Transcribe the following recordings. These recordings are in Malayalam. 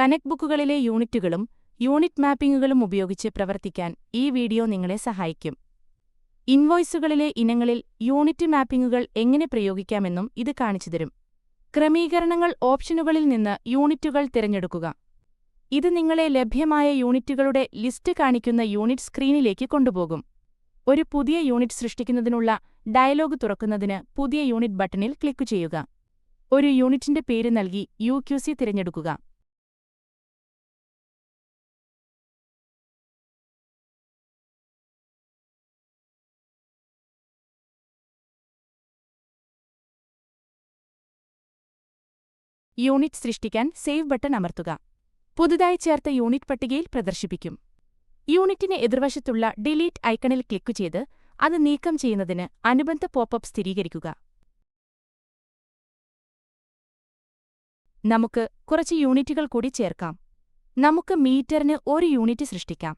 കനക് ബുക്കുകളിലെ യൂണിറ്റുകളും യൂണിറ്റ് മാപ്പിംഗുകളും ഉപയോഗിച്ച് പ്രവർത്തിക്കാൻ ഈ വീഡിയോ നിങ്ങളെ സഹായിക്കും. ഇൻവോയ്സുകളിലെ ഇനങ്ങളിൽ യൂണിറ്റ് മാപ്പിംഗുകൾ എങ്ങനെ പ്രയോഗിക്കാമെന്നും ഇത് കാണിച്ചുതരും. ക്രമീകരണങ്ങൾ ഓപ്ഷനുകളിൽ നിന്ന് യൂണിറ്റുകൾ തിരഞ്ഞെടുക്കുക. ഇത് നിങ്ങളെ ലഭ്യമായ യൂണിറ്റുകളുടെ ലിസ്റ്റ് കാണിക്കുന്ന യൂണിറ്റ് സ്ക്രീനിലേക്ക് കൊണ്ടുപോകും. ഒരു പുതിയ യൂണിറ്റ് സൃഷ്ടിക്കുന്നതിനുള്ള ഡയലോഗ് തുറക്കുന്നതിന് പുതിയ യൂണിറ്റ് ബട്ടണിൽ ക്ലിക്ക് ചെയ്യുക. ഒരു യൂണിറ്റിന്റെ പേര് നൽകി UQC തിരഞ്ഞെടുക്കുക. യൂണിറ്റ് സൃഷ്ടിക്കാൻ സേവ് ബട്ടൺ അമർത്തുക. പുതുതായി ചേർത്ത യൂണിറ്റ് പട്ടികയിൽ പ്രദർശിപ്പിക്കും. യൂണിറ്റിന് എതിർവശത്തുള്ള ഡിലീറ്റ് ഐക്കണിൽ ക്ലിക്ക് ചെയ്ത് അത് നീക്കം ചെയ്യുന്നതിന് അനുബന്ധ പോപ്പപ്പ് സ്ഥിരീകരിക്കുക. നമുക്ക് കുറച്ച് യൂണിറ്റുകൾ കൂടി ചേർക്കാം. നമുക്ക് മീറ്ററിന് ഒരു യൂണിറ്റ് സൃഷ്ടിക്കാം.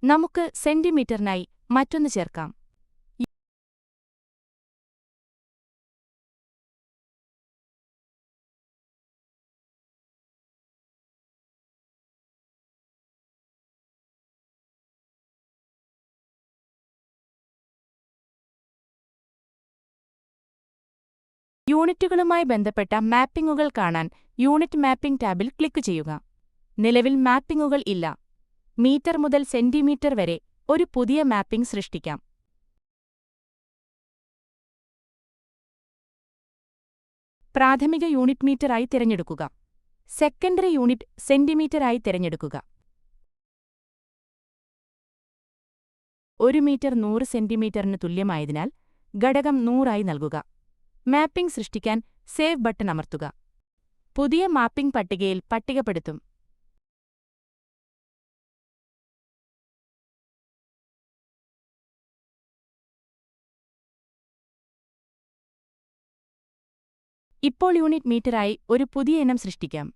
നമുക്ക് സെന്റിമീറ്ററിനായി മറ്റൊന്ന് ചേർക്കാം. യൂണിറ്റുകളുമായി ബന്ധപ്പെട്ട മാപ്പിംഗുകൾ കാണാൻ യൂണിറ്റ് മാപ്പിംഗ് ടാബിൽ ക്ലിക്ക് ചെയ്യുക. നിലവിൽ മാപ്പിംഗുകൾ ഇല്ല. മീറ്റർ മുതൽ സെന്റിമീറ്റർ വരെ ഒരു പുതിയ മാപ്പിംഗ് സൃഷ്ടിക്കാം. പ്രാഥമിക യൂണിറ്റ് മീറ്ററായി തിരഞ്ഞെടുക്കുക. സെക്കൻഡറി യൂണിറ്റ് സെന്റിമീറ്ററായി തിരഞ്ഞെടുക്കുക. 1 മീറ്റർ 100 സെന്റിമീറ്ററിന് തുല്യമായതിനാൽ ഘടകം 100 ആയി നൽകുക. മാപ്പിംഗ് സൃഷ്ടിക്കാൻ സേവ് ബട്ടൺ അമർത്തുക. പുതിയ മാപ്പിംഗ് പട്ടികയിൽ പട്ടികപ്പെടുത്തും. ഇപ്പോൾ യൂണിറ്റ് മീറ്ററായി ഒരു പുതിയ ഇനം സൃഷ്ടിക്കാം.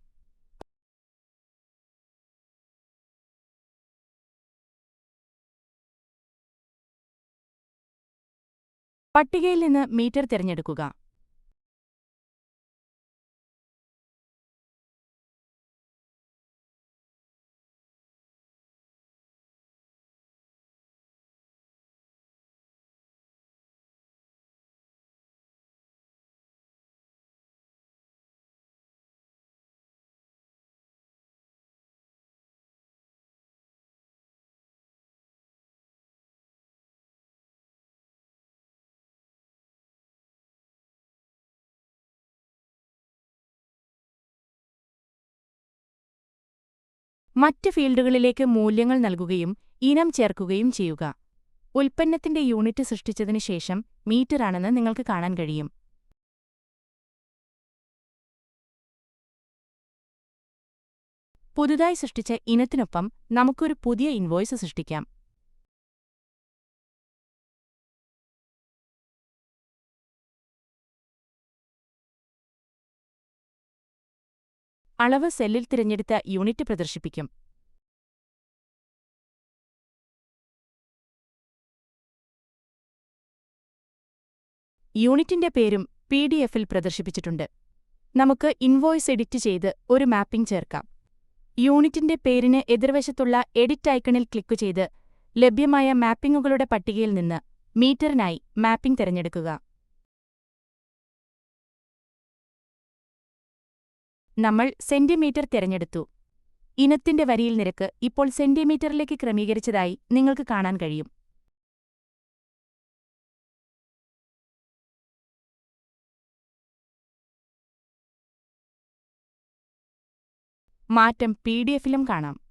പട്ടികയിൽ നിന്ന് മീറ്റർ തിരഞ്ഞെടുക്കുക. മറ്റ് ഫീൽഡുകളിലേക്ക് മൂല്യങ്ങൾ നൽകുകയും ഇനം ചേർക്കുകയും ചെയ്യുക. ഉൽപ്പന്നത്തിന്റെ യൂണിറ്റ് സൃഷ്ടിച്ചതിനു ശേഷം മീറ്ററാണെന്ന് നിങ്ങൾക്ക് കാണാൻ കഴിയും. പുതുതായി സൃഷ്ടിച്ച ഇനത്തിനൊപ്പം നമുക്കൊരു പുതിയ ഇൻവോയ്സ് സൃഷ്ടിക്കാം. അളവ് സെല്ലിൽ തിരഞ്ഞെടുത്ത യൂണിറ്റ് പ്രദർശിപ്പിക്കും. യൂണിറ്റിന്റെ പേരും PDF-ൽ പ്രദർശിപ്പിച്ചിട്ടുണ്ട്. നമുക്ക് ഇൻവോയ്സ് എഡിറ്റ് ചെയ്ത് ഒരു മാപ്പിംഗ് ചേർക്കാം. യൂണിറ്റിന്റെ പേരിന് എതിർവശത്തുള്ള എഡിറ്റ് ഐക്കണിൽ ക്ലിക്ക് ചെയ്ത് ലഭ്യമായ മാപ്പിംഗുകളുടെ പട്ടികയിൽ നിന്ന് മീറ്ററിനായി മാപ്പിംഗ് തിരഞ്ഞെടുക്കുക. നമ്മൾ സെന്റിമീറ്റർ തിരഞ്ഞെടുത്തു. ഇനത്തിന്റെ വരിയിൽ നിരക്ക് ഇപ്പോൾ സെന്റിമീറ്ററിലേക്ക് ക്രമീകരിച്ചതായി നിങ്ങൾക്ക് കാണാൻ കഴിയും. മാറ്റം PDF-ലും കാണാം.